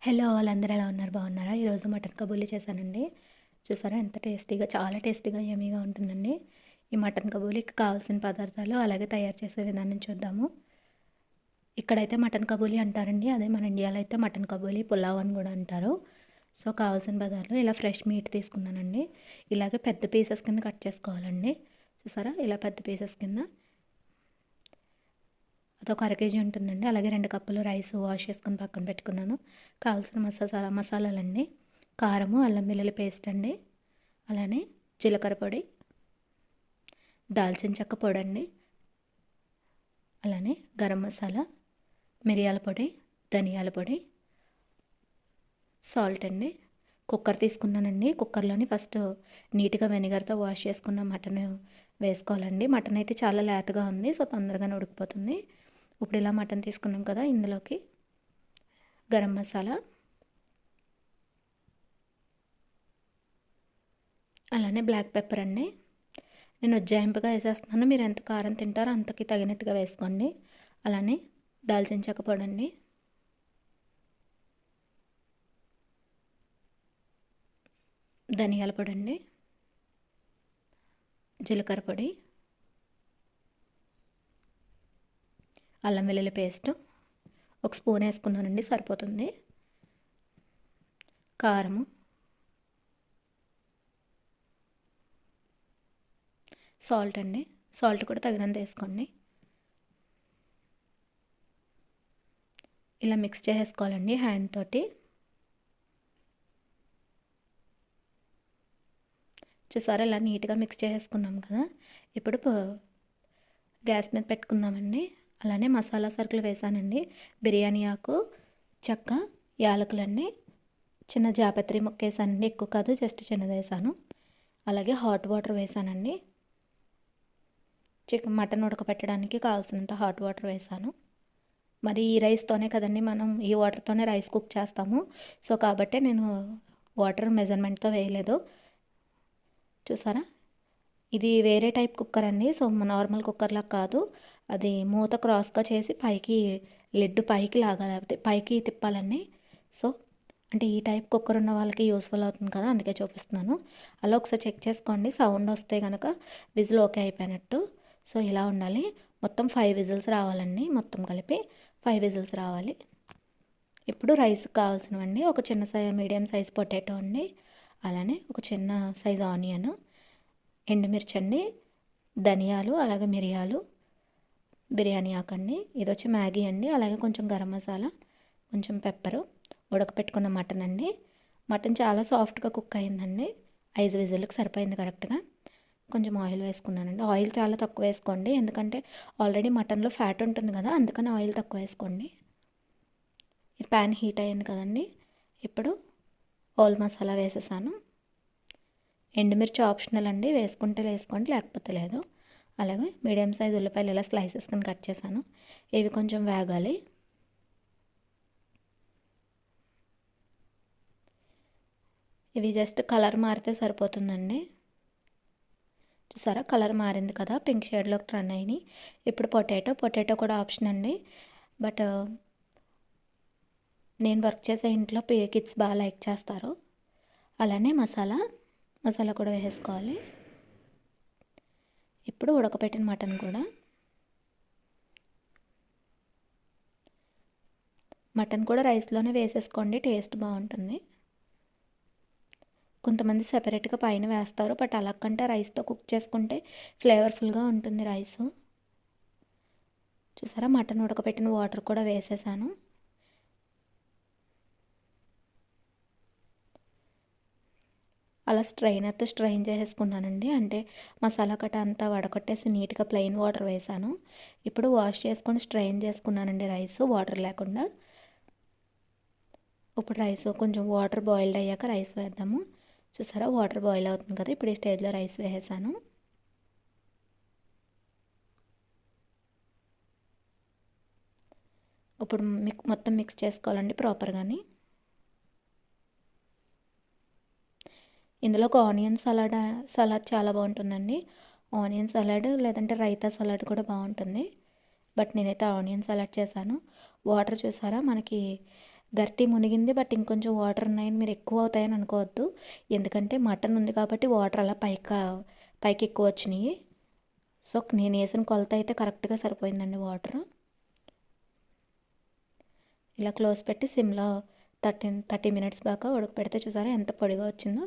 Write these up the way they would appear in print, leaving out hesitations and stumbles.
Hello వాళ్ళందరూ ఎలా ఉన్నారు? బాగున్నారా? ఈరోజు మటన్ కబూలి చేశానండి. చూసారా ఎంత టేస్టీగా, చాలా టేస్టీగా యమ్మీగా ఉంటుందండి. ఈ మటన్ కబూలీకి కావాల్సిన పదార్థాలు అలాగే తయారు చేసే విధానం చూద్దాము. ఇక్కడైతే మటన్ కబూలి అంటారండి. అదే మన ఇండియాలో అయితే మటన్ కబూలి, పులావ్ అని కూడా అంటారు. సో కావాల్సిన పదార్థాలు ఇలా ఫ్రెష్ మీట్ తీసుకున్నానండి. ఇలాగే పెద్ద పీసెస్ కింద కట్ చేసుకోవాలండి. చూసారా ఇలా పెద్ద పీసెస్ కింద. అదొక అర కేజీ ఉంటుందండి. అలాగే 2 కప్పులు రైస్ వాష్ చేసుకొని పక్కన పెట్టుకున్నాను. కావాల్సిన మసాలాలండి. కారము, అల్లం వెల్లుల్లి పేస్ట్ అండి. అలానే జీలకర్ర పొడి, దాల్చిన చెక్క పొడి అండి. అలానే గరం మసాలా, మిరియాల పొడి, ధనియాల పొడి, సాల్ట్ అండి. కుక్కర్ తీసుకున్నానండి. కుక్కర్లోని ఫస్ట్ నీట్గా వెనిగర్తో వాష్ చేసుకున్న మటన్ వేసుకోవాలండి. మటన్ అయితే చాలా లేతగా ఉంది, సో తొందరగానే ఉడికిపోతుంది. ఇప్పుడు ఇలా మటన్ తీసుకున్నాం కదా, ఇందులోకి గరం మసాలా, అలానే బ్లాక్ పెప్పర్ అండి. నేను ఉజ్జాయింపుగా వేసేస్తున్నాను. మీరు ఎంత కారం తింటారో అంతకి తగినట్టుగా వేసుకోండి. అలానే దాల్చిన చెక్క పొడి అండి, ధనియాల పొడి అండి, జీలకర్ర పొడి, అల్లం వెల్లుల్లి పేస్ట్ 1 స్పూన్ వేసుకున్నానండి, సరిపోతుంది. కారము, సాల్ట్ అండి. సాల్ట్ కూడా తగినంత వేసుకోండి. ఇలా మిక్స్ చేసుకోవాలండి హ్యాండ్ తోటి. చూసారా ఇలా నీట్గా మిక్స్ చేసుకున్నాం కదా. ఇప్పుడు గ్యాస్ మీద పెట్టుకుందామండి. అలానే మసాలా సరుకులు వేసానండి. బిర్యానీ ఆకు, చెక్క, యాలకులండి. చిన్న జాపత్రి ముక్క వేసానండి, ఎక్కువ కాదు, జస్ట్ చిన్నది వేసాను. అలాగే హాట్ వాటర్ వేసానండి. మటన్ ఉడకపెట్టడానికి కావాల్సినంత హాట్ వాటర్ వేసాను. మరి ఈ రైస్తోనే కదండి మనం ఈ వాటర్తోనే రైస్ కుక్ చేస్తాము. సో కాబట్టి నేను వాటర్ మెజర్మెంట్తో వేయలేదు. చూసారా ఇది వేరే టైప్ కుక్కర్ అండి. సో నార్మల్ కుక్కర్లా కాదు, అది మూత క్రాస్గా చేసి పైకి లిడ్ పైకి లాగాలి, పైకి తిప్పాలండి. సో అంటే ఈ టైప్ కుక్కర్ ఉన్న వాళ్ళకి యూస్ఫుల్ అవుతుంది కదా, అందుకే చూపిస్తున్నాను. అలా ఒకసారి చెక్ చేసుకోండి. సౌండ్ వస్తే కనుక విజిల్ ఓకే అయిపోయినట్టు. సో ఇలా ఉండాలి. మొత్తం 5 విజిల్స్ రావాలండి. మొత్తం కలిపి 5 విజిల్స్ రావాలి. ఇప్పుడు రైస్ కావాల్సినవండి. ఒక చిన్న మీడియం సైజ్ పొటాటో అండి. అలానే ఒక చిన్న సైజ్ ఆనియన్, ఎండుమిర్చి అండి, ధనియాలు, అలాగే మిరియాలు, బిర్యానీ ఆకండి, ఇది వచ్చి మ్యాగీ అండి. అలాగే కొంచెం గరం మసాలా, కొంచెం పెప్పరు, ఉడకపెట్టుకున్న మటన్ అండి. మటన్ చాలా సాఫ్ట్గా కుక్ అయిందండి. 5 విజిల్కి సరిపోయింది కరెక్ట్గా. కొంచెం ఆయిల్ వేసుకున్నానండి. ఆయిల్ చాలా తక్కువ వేసుకోండి, ఎందుకంటే ఆల్రెడీ మటన్లో ఫ్యాట్ ఉంటుంది కదా, అందుకని ఆయిల్ తక్కువ వేసుకోండి. ఇది ప్యాన్ హీట్ అయింది కదండి. ఇప్పుడు హోల్ మసాలా వేసేసాను. ఎండుమిర్చి ఆప్షనల్ అండి, వేసుకుంటే వేసుకోండి, లేకపోతే లేదు. అలాగే మీడియం సైజ్ ఉల్లిపాయలు ఇలా స్లైసెస్ కింద కట్ చేశాను. ఇవి కొంచెం వేగాలి. ఇవి జస్ట్ కలర్ మారితే సరిపోతుందండి. చూసారా కలర్ మారింది కదా, పింక్ షేడ్లోకి టర్న్ అయినాయి. ఇప్పుడు పొటాటో కూడా ఆప్షన్ అండి. బట్ నేను వర్క్ చేసే ఇంట్లో కిడ్స్ బాగా లైక్ చేస్తారు. అలానే మసాలా కూడా వేసేసుకోవాలి. ఇప్పుడు ఉడకపెట్టిన మటన్ కూడా రైస్లోనే వేసేసుకోండి, టేస్ట్ బాగుంటుంది. కొంతమంది సెపరేట్గా పైన వేస్తారు, బట్ అలా కంటే రైస్తో కుక్ చేసుకుంటే ఫ్లేవర్ఫుల్గా ఉంటుంది రైసు. చూసారా మటన్ ఉడకపెట్టిన వాటర్ కూడా వేసేసాను. అలా స్ట్రైనర్తో స్ట్రైన్ చేసేసుకున్నానండి. అంటే మసాలా కట్ట అంతా వడకొట్టేసి నీట్గా ప్లెయిన్ వాటర్ వేసాను. ఇప్పుడు వాష్ చేసుకొని స్ట్రైన్ చేసుకున్నానండి రైస్ వాటర్ లేకుండా. ఇప్పుడు రైస్ కొంచెం వాటర్ బాయిల్డ్ అయ్యాక రైస్ వేద్దాము. చూసారా వాటర్ బాయిల్ అవుతుంది కదా, ఇప్పుడు ఈ స్టేజ్లో రైస్ వేసేసాను. ఇప్పుడు మొత్తం మిక్స్ చేసుకోవాలండి ప్రాపర్గాని. ఇందులో ఒక ఆనియన్ సలాడ్ చాలా బాగుంటుందండి. ఆనియన్ సలాడ్ లేదంటే రైతా సలాడ్ కూడా బాగుంటుంది. బట్ నేనైతే ఆనియన్ సలాడ్ చేశాను. వాటర్ చూసారా మనకి గరిటె మునిగింది, బట్ ఇంకొంచెం వాటర్ ఉన్నాయని మీరు ఎక్కువ అవుతాయని అనుకోవద్దు. ఎందుకంటే మటన్ ఉంది కాబట్టి వాటర్ అలా పైకి ఎక్కువ వచ్చినాయి. సో నేను వేసిన కొలత అయితే కరెక్ట్గా సరిపోయిందండి వాటర్. ఇలా క్లోజ్ పెట్టి సిమ్లో 30 మినిట్స్ దాకా ఉడకపెడితే చూసారా ఎంత పొడిగా వచ్చిందో.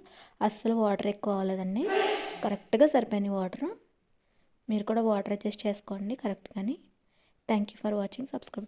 అస్సలు వాటర్ ఎక్కువ అవ్వలేదండి, కరెక్ట్గా సరిపోయినాయి వాటర్. మీరు కూడా వాటర్ అడ్జస్ట్ చేసుకోండి కరెక్ట్గాని. Thank you for watching. Subscribe.